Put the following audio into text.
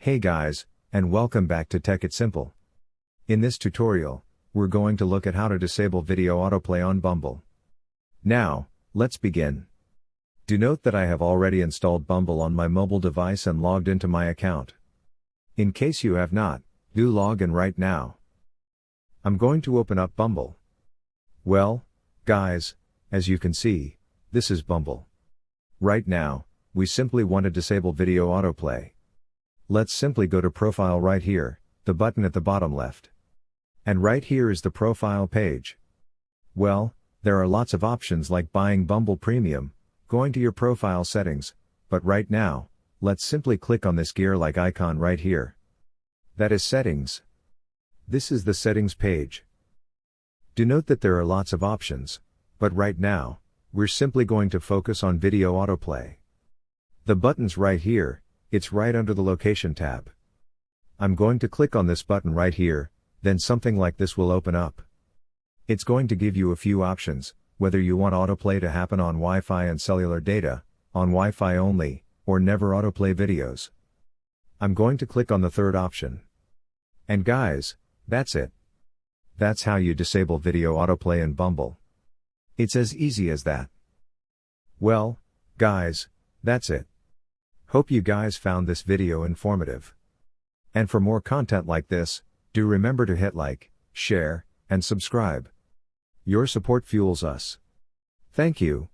Hey guys, and welcome back to Tech It Simple. In this tutorial, we're going to look at how to disable video autoplay on Bumble. Now, let's begin. Do note that I have already installed Bumble on my mobile device and logged into my account. In case you have not, do log in right now. I'm going to open up Bumble. Well, guys, as you can see, this is Bumble. Right now, we simply want to disable video autoplay. Let's simply go to Profile right here, the button at the bottom left. And right here is the profile page. Well, there are lots of options like buying Bumble Premium, going to your profile settings, but right now, let's simply click on this gear-like icon right here. That is Settings. This is the Settings page. Do note that there are lots of options, but right now, we're simply going to focus on video autoplay. The button's right here. It's right under the Location tab. I'm going to click on this button right here, then something like this will open up. It's going to give you a few options, whether you want autoplay to happen on Wi-Fi and cellular data, on Wi-Fi only, or never autoplay videos. I'm going to click on the third option. And guys, that's it. That's how you disable video autoplay in Bumble. It's as easy as that. Well, guys, that's it. Hope you guys found this video informative. And for more content like this, do remember to hit like, share, and subscribe. Your support fuels us. Thank you.